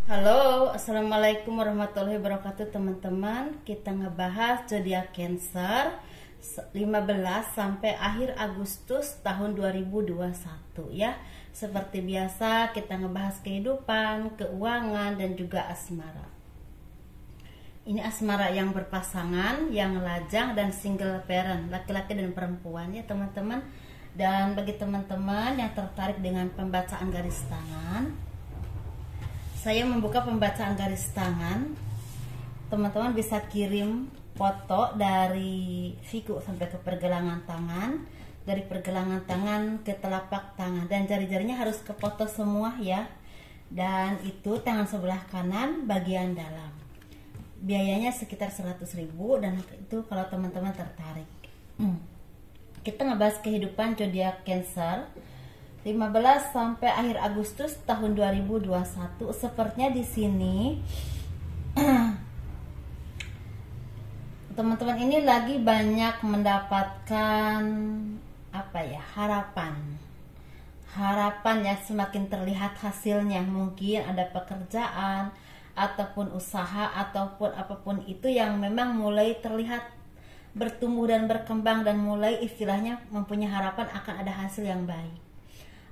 Halo, assalamualaikum warahmatullahi wabarakatuh teman-teman. Kita ngebahas zodiak Cancer 15 sampai akhir Agustus tahun 2021 ya. Seperti biasa kita ngebahas kehidupan, keuangan dan juga asmara. Ini asmara yang berpasangan, yang lajang dan single parent, laki-laki dan perempuan ya teman-teman. Dan bagi teman-teman yang tertarik dengan pembacaan garis tangan, saya membuka pembacaan garis tangan. Teman-teman bisa kirim foto dari siku sampai ke pergelangan tangan, dari pergelangan tangan ke telapak tangan, dan jari-jarinya harus kefoto semua ya. Dan itu tangan sebelah kanan bagian dalam. Biayanya sekitar 100.000 dan itu kalau teman-teman tertarik. Kita ngebahas kehidupan zodiak Cancer 15 sampai akhir Agustus tahun 2021. Sepertinya di sini teman-teman ini lagi banyak mendapatkan harapan ya, semakin terlihat hasilnya. Mungkin ada pekerjaan ataupun usaha ataupun apapun itu yang memang mulai terlihat bertumbuh dan berkembang dan mulai istilahnya mempunyai harapan akan ada hasil yang baik.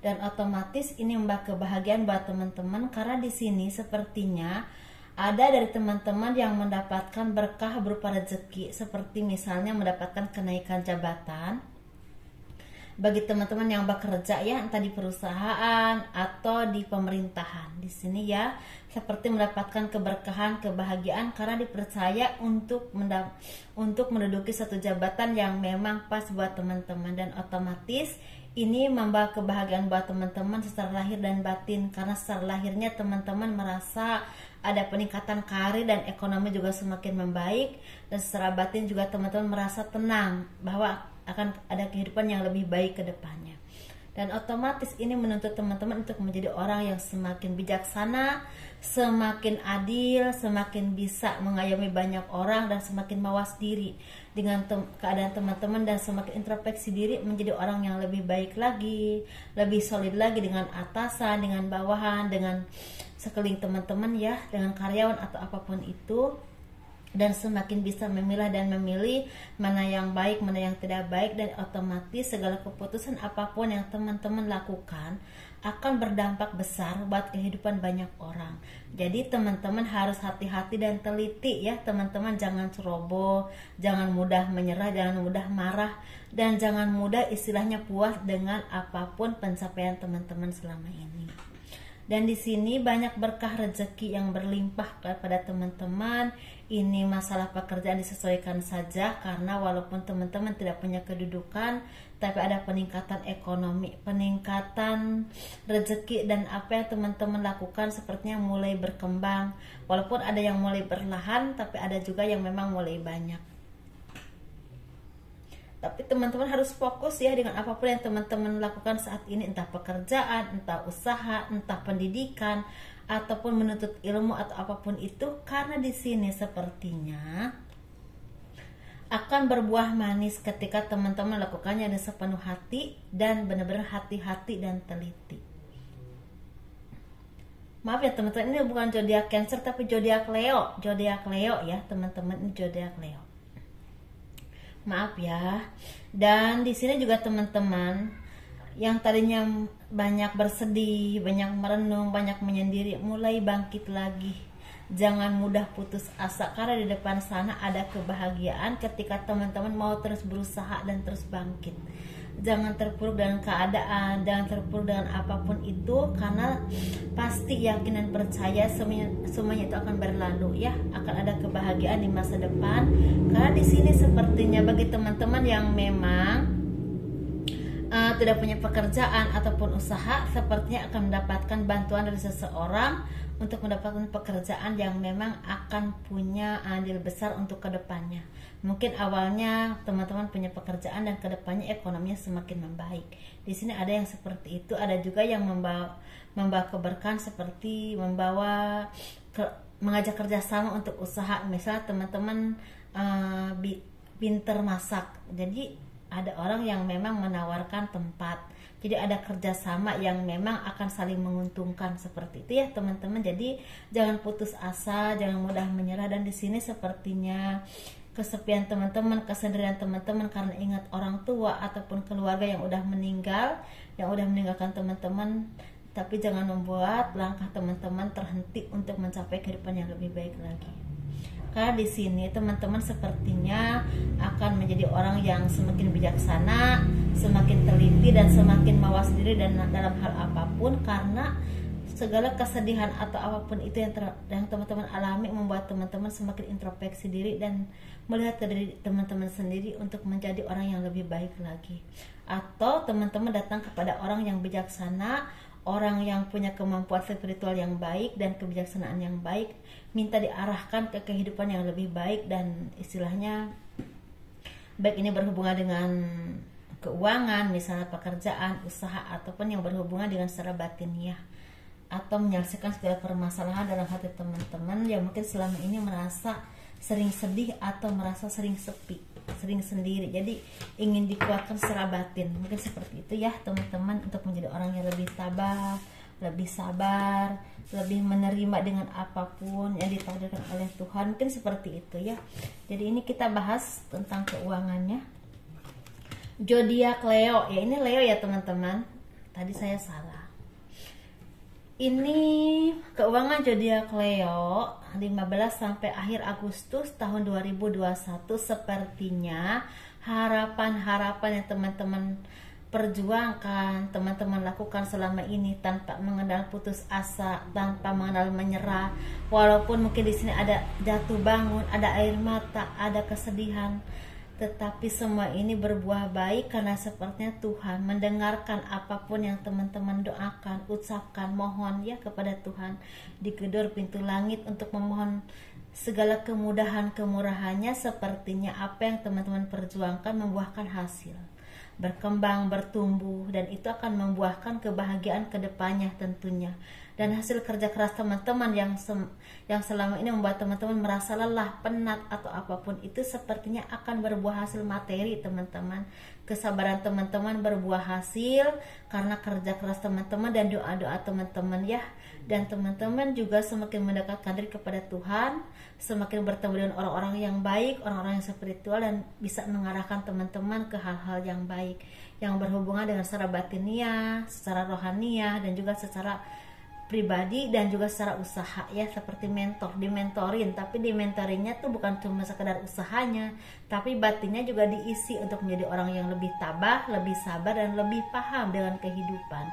Dan otomatis ini membawa kebahagiaan buat teman-teman, karena di sini sepertinya ada dari teman-teman yang mendapatkan berkah berupa rezeki, seperti misalnya mendapatkan kenaikan jabatan. Bagi teman-teman yang bekerja ya, entah di perusahaan atau di pemerintahan, di sini ya seperti mendapatkan keberkahan, kebahagiaan karena dipercaya untuk menduduki satu jabatan yang memang pas buat teman-teman. Dan otomatis ini membawa kebahagiaan buat teman-teman secara lahir dan batin, karena secara lahirnya teman-teman merasa ada peningkatan karir dan ekonomi juga semakin membaik, dan secara batin juga teman-teman merasa tenang bahwa akan ada kehidupan yang lebih baik ke depannya. Dan otomatis ini menuntut teman-teman untuk menjadi orang yang semakin bijaksana, semakin adil, semakin bisa mengayomi banyak orang, dan semakin mawas diri dengan keadaan teman-teman, dan semakin introspeksi diri menjadi orang yang lebih baik lagi, lebih solid lagi dengan atasan, dengan bawahan, dengan sekeliling teman-teman ya, dengan karyawan atau apapun itu. Dan semakin bisa memilah dan memilih mana yang baik, mana yang tidak baik, dan otomatis segala keputusan apapun yang teman-teman lakukan akan berdampak besar buat kehidupan banyak orang. Jadi teman-teman harus hati-hati dan teliti ya teman-teman, jangan ceroboh, jangan mudah menyerah, jangan mudah marah, dan jangan mudah istilahnya puas dengan apapun pencapaian teman-teman selama ini. Dan di sini banyak berkah rezeki yang berlimpah kepada teman-teman. Ini masalah pekerjaan disesuaikan saja, karena walaupun teman-teman tidak punya kedudukan, tapi ada peningkatan ekonomi, peningkatan rezeki, dan apa yang teman-teman lakukan sepertinya mulai berkembang. Walaupun ada yang mulai perlahan, tapi ada juga yang memang mulai banyak. Tapi teman-teman harus fokus ya dengan apapun yang teman-teman lakukan saat ini, entah pekerjaan, entah usaha, entah pendidikan, ataupun menuntut ilmu atau apapun itu, karena di sini sepertinya akan berbuah manis ketika teman-teman lakukannya dengan sepenuh hati dan benar-benar hati-hati dan teliti. Maaf ya teman-teman, ini bukan zodiak Cancer tapi zodiak Leo, ya teman-teman, ini zodiak Leo. Maaf ya. Dan di sini juga teman-teman yang tadinya banyak bersedih, banyak merenung, banyak menyendiri, mulai bangkit lagi. Jangan mudah putus asa, karena di depan sana ada kebahagiaan ketika teman-teman mau terus berusaha dan terus bangkit. Jangan terpuruk dengan keadaan, jangan terpuruk dengan apapun itu, karena pasti yakin dan percaya semuanya itu akan berlalu ya, akan ada kebahagiaan di masa depan. Karena di sini sepertinya bagi teman-teman yang memang tidak punya pekerjaan ataupun usaha, sepertinya akan mendapatkan bantuan dari seseorang untuk mendapatkan pekerjaan yang memang akan punya andil besar untuk kedepannya. Mungkin awalnya teman-teman punya pekerjaan dan kedepannya ekonominya semakin membaik. Di sini ada yang seperti itu, ada juga yang membawa keberkahan seperti mengajak kerjasama untuk usaha. Misalnya teman-teman pinter masak, jadi ada orang yang memang menawarkan tempat Jadi ada kerjasama yang memang akan saling menguntungkan seperti itu ya teman-teman. Jadi jangan putus asa, jangan mudah menyerah. Dan di sini sepertinya kesepian teman-teman, kesendirian teman-teman karena ingat orang tua ataupun keluarga yang udah meninggal, yang udah meninggalkan teman-teman. Tapi jangan membuat langkah teman-teman terhenti untuk mencapai kehidupan yang lebih baik lagi. Karena di sini teman-teman sepertinya akan menjadi orang yang semakin bijaksana, semakin teliti dan semakin mawas diri dan dalam hal apapun, karena segala kesedihan atau apapun itu yang teman-teman alami membuat teman-teman semakin introspeksi diri dan melihat ke diri teman-teman sendiri untuk menjadi orang yang lebih baik lagi. Atau teman-teman datang kepada orang yang bijaksana, orang yang punya kemampuan spiritual yang baik dan kebijaksanaan yang baik, minta diarahkan ke kehidupan yang lebih baik, dan istilahnya baik ini berhubungan dengan keuangan, misalnya pekerjaan, usaha, ataupun yang berhubungan dengan secara batiniah, atau menyelesaikan segala permasalahan dalam hati teman-teman yang mungkin selama ini merasa sering sedih atau merasa sering sepi, sering sendiri. Jadi ingin dikuatkan secara batin, mungkin seperti itu ya teman-teman, untuk menjadi orang yang lebih tabah, lebih sabar, lebih menerima dengan apapun yang ditakdirkan oleh Tuhan, mungkin seperti itu ya. Jadi ini kita bahas tentang keuangannya. Zodiak Leo, ya ini Leo ya teman-teman, tadi saya salah. Ini keuangan zodiak Leo 15 sampai akhir Agustus tahun 2021. Sepertinya harapan-harapan yang teman-teman perjuangkan, teman-teman lakukan selama ini tanpa mengenal putus asa, tanpa mengenal menyerah, walaupun mungkin di sini ada jatuh bangun, ada air mata, ada kesedihan, tetapi semua ini berbuah baik karena sepertinya Tuhan mendengarkan apapun yang teman-teman doakan, ucapkan, mohon ya kepada Tuhan. Digedor pintu langit untuk memohon segala kemudahan kemurahannya. Sepertinya apa yang teman-teman perjuangkan membuahkan hasil, berkembang, bertumbuh, dan itu akan membuahkan kebahagiaan ke depannya tentunya. Dan hasil kerja keras teman-teman yang selama ini membuat teman-teman merasa lelah, penat, atau apapun itu sepertinya akan berbuah hasil materi teman-teman. Kesabaran teman-teman berbuah hasil karena kerja keras teman-teman dan doa-doa teman-teman ya. Dan teman-teman juga semakin mendekatkan diri kepada Tuhan, semakin bertemu dengan orang-orang yang baik, orang-orang yang spiritual, dan bisa mengarahkan teman-teman ke hal-hal yang baik yang berhubungan dengan secara batiniah, secara rohaniah, dan juga secara pribadi dan juga secara usaha ya, seperti mentor, dimentorin. Tapi dimentorinnya tuh bukan cuma sekedar usahanya, tapi batinnya juga diisi untuk menjadi orang yang lebih tabah, lebih sabar, dan lebih paham dengan kehidupan,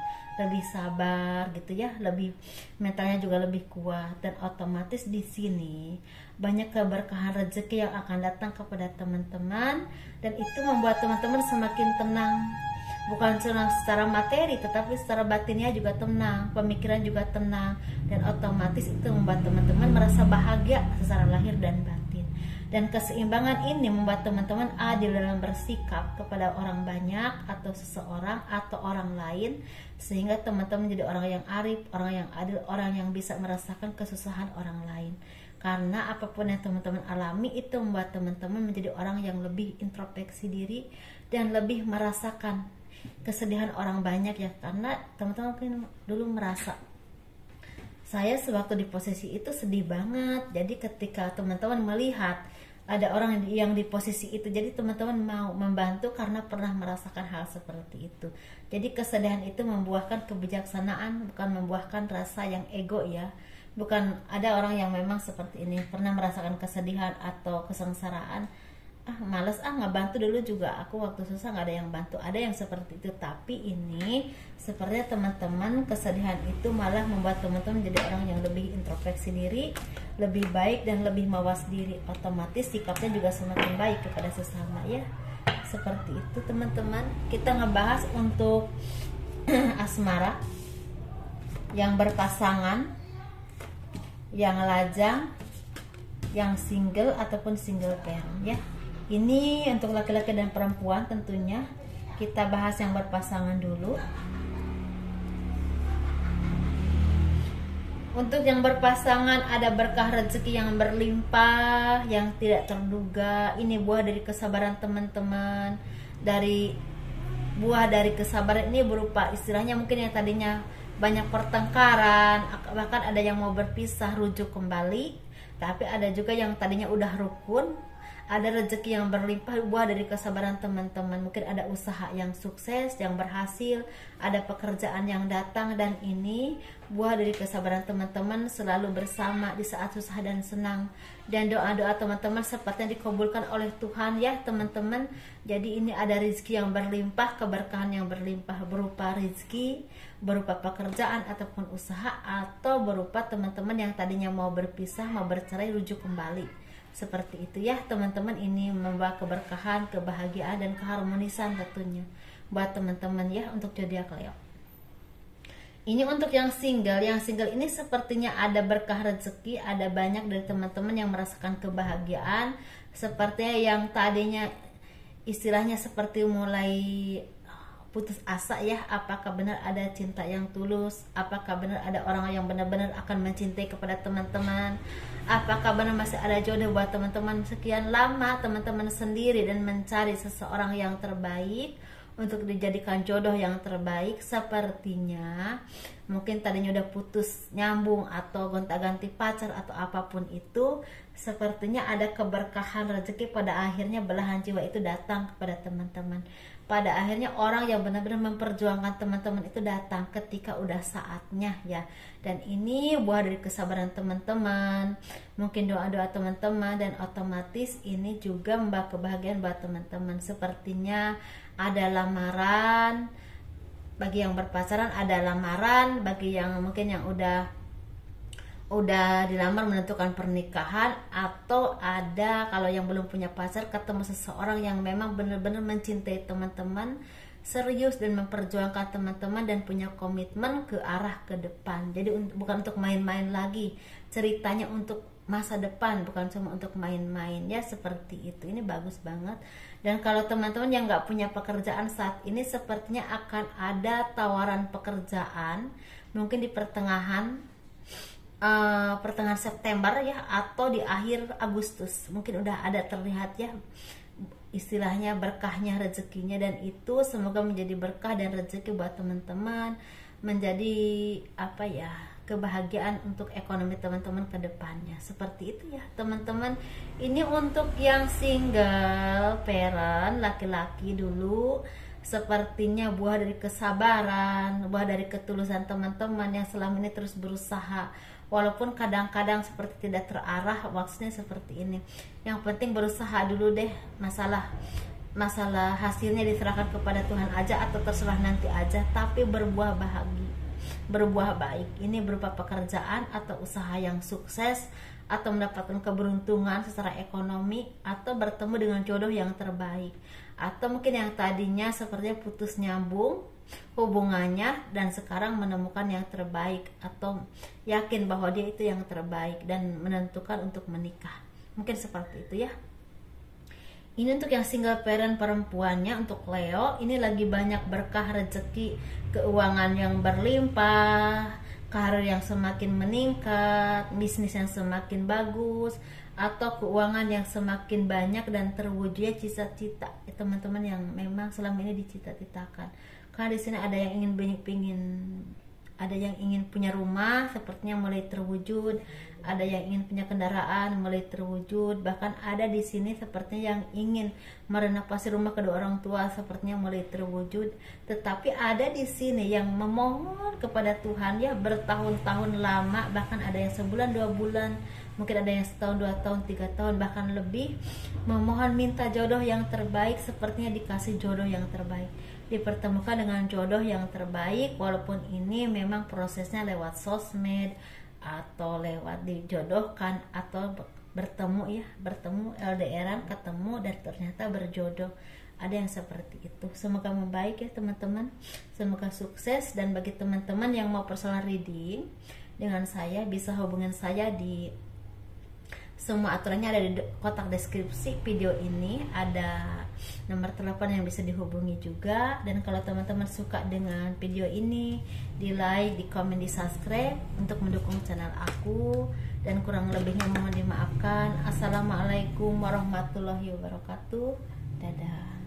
lebih sabar gitu ya, lebih mentalnya juga lebih kuat. Dan otomatis di sini banyak keberkahan rezeki yang akan datang kepada teman-teman, dan itu membuat teman-teman semakin tenang. Bukan cuma secara materi, tetapi secara batinnya juga tenang, pemikiran juga tenang, dan otomatis itu membuat teman-teman merasa bahagia secara lahir dan batin. Dan keseimbangan ini membuat teman-teman adil dalam bersikap kepada orang banyak atau seseorang atau orang lain, sehingga teman-teman menjadi orang yang arif, orang yang adil, orang yang bisa merasakan kesusahan orang lain. Karena apapun yang teman-teman alami itu membuat teman-teman menjadi orang yang lebih introspeksi diri dan lebih merasakan kesedihan orang banyak ya. Karena teman-teman mungkin dulu merasa saya sewaktu di posisi itu sedih banget. Jadi ketika teman-teman melihat ada orang yang di posisi itu, jadi teman-teman mau membantu karena pernah merasakan hal seperti itu. Jadi kesedihan itu membuahkan kebijaksanaan, bukan membuahkan rasa yang ego ya. Bukan, ada orang yang memang seperti ini, pernah merasakan kesedihan atau kesengsaraan, males nggak bantu. Dulu juga aku waktu susah nggak ada yang bantu, ada yang seperti itu. Tapi ini sepertinya teman-teman, kesedihan itu malah membuat teman-teman menjadi orang yang lebih introspeksi diri, lebih baik, dan lebih mawas diri. Otomatis sikapnya juga semakin baik kepada sesama ya. Seperti itu teman-teman. Kita ngebahas untuk asmara, yang berpasangan, yang lajang, yang single ataupun single parent ya. Ini untuk laki-laki dan perempuan tentunya. Kita bahas yang berpasangan dulu. Untuk yang berpasangan ada berkah rezeki yang berlimpah, yang tidak terduga. Ini buah dari kesabaran teman-teman, dari buah dari kesabaran ini berupa istilahnya mungkin yang tadinya banyak pertengkaran, bahkan ada yang mau berpisah rujuk kembali, tapi ada juga yang tadinya udah rukun, ada rezeki yang berlimpah buah dari kesabaran teman-teman. Mungkin ada usaha yang sukses, yang berhasil, ada pekerjaan yang datang, dan ini buah dari kesabaran teman-teman selalu bersama di saat susah dan senang. Dan doa-doa teman-teman sepertinya dikabulkan oleh Tuhan ya teman-teman. Jadi ini ada rezeki yang berlimpah, keberkahan yang berlimpah berupa rezeki, berupa pekerjaan ataupun usaha, atau berupa teman-teman yang tadinya mau berpisah, mau bercerai, rujuk kembali. Seperti itu ya teman-teman, ini membawa keberkahan, kebahagiaan, dan keharmonisan tentunya buat teman-teman ya untuk zodiak Leo. Ini untuk yang single ini sepertinya ada berkah rezeki, ada banyak dari teman-teman yang merasakan kebahagiaan, sepertinya yang tadinya istilahnya seperti mulai putus asa ya, apakah benar ada cinta yang tulus, apakah benar ada orang yang benar-benar akan mencintai kepada teman-teman, apakah benar masih ada jodoh buat teman-teman. Sekian lama teman-teman sendiri dan mencari seseorang yang terbaik untuk dijadikan jodoh yang terbaik. Sepertinya mungkin tadinya udah putus nyambung atau gonta-ganti pacar atau apapun itu, sepertinya ada keberkahan rezeki, pada akhirnya belahan jiwa itu datang kepada teman-teman. Pada akhirnya orang yang benar-benar memperjuangkan teman-teman itu datang ketika udah saatnya ya. Dan ini buah dari kesabaran teman-teman, mungkin doa-doa teman-teman, dan otomatis ini juga membawa kebahagiaan buat teman-teman. Sepertinya ada lamaran bagi yang berpacaran, ada lamaran bagi yang mungkin yang udah dilamar menentukan pernikahan, atau ada kalau yang belum punya pacar ketemu seseorang yang memang benar-benar mencintai teman-teman, serius dan memperjuangkan teman-teman, dan punya komitmen ke arah ke depan. Jadi bukan untuk main-main lagi, ceritanya untuk masa depan, bukan cuma untuk main-main ya, seperti itu. Ini bagus banget. Dan kalau teman-teman yang nggak punya pekerjaan saat ini, sepertinya akan ada tawaran pekerjaan mungkin di pertengahan September ya, atau di akhir Agustus mungkin udah ada terlihat ya istilahnya berkahnya, rezekinya, dan itu semoga menjadi berkah dan rezeki buat teman-teman, menjadi apa ya, kebahagiaan untuk ekonomi teman-teman ke depannya. Seperti itu ya teman-teman. Ini untuk yang single parent, laki-laki dulu, sepertinya buah dari kesabaran, buah dari ketulusan teman-teman yang selama ini terus berusaha, walaupun kadang-kadang seperti tidak terarah. Maksudnya seperti ini, yang penting berusaha dulu deh, masalah hasilnya diserahkan kepada Tuhan aja, atau terserah nanti aja, tapi berbuah baik. Ini berupa pekerjaan atau usaha yang sukses, atau mendapatkan keberuntungan secara ekonomi, atau bertemu dengan jodoh yang terbaik, atau mungkin yang tadinya sepertinya putus nyambung hubungannya dan sekarang menemukan yang terbaik, atau yakin bahwa dia itu yang terbaik dan menentukan untuk menikah. Mungkin seperti itu ya. Ini untuk yang single parent perempuannya, untuk Leo ini lagi banyak berkah rezeki, keuangan yang berlimpah, karir yang semakin meningkat, bisnis yang semakin bagus, atau keuangan yang semakin banyak dan terwujudnya cita-cita teman-teman yang memang selama ini dicita-citakan. Karena di sini ada yang ingin punya rumah, sepertinya mulai terwujud. Ada yang ingin punya kendaraan, mulai terwujud. Bahkan ada di sini sepertinya yang ingin merenovasi rumah kedua orang tua, sepertinya mulai terwujud. Tetapi ada di sini yang memohon kepada Tuhan ya bertahun-tahun lama, bahkan ada yang sebulan 2 bulan, mungkin ada yang setahun, 2 tahun, 3 tahun, bahkan lebih, memohon minta jodoh yang terbaik. Sepertinya dikasih jodoh yang terbaik, dipertemukan dengan jodoh yang terbaik, walaupun ini memang prosesnya lewat sosmed atau lewat dijodohkan, atau bertemu LDRan, ketemu dan ternyata berjodoh. Ada yang seperti itu. Semoga membaik ya teman-teman, semoga sukses. Dan bagi teman-teman yang mau personal reading dengan saya, bisa hubungin saya di semua aturannya ada di kotak deskripsi video ini, ada nomor telepon yang bisa dihubungi juga. Dan kalau teman-teman suka dengan video ini, di like, di komen, di subscribe untuk mendukung channel aku, dan kurang lebihnya mohon dimaafkan. Assalamualaikum warahmatullahi wabarakatuh. Dadah.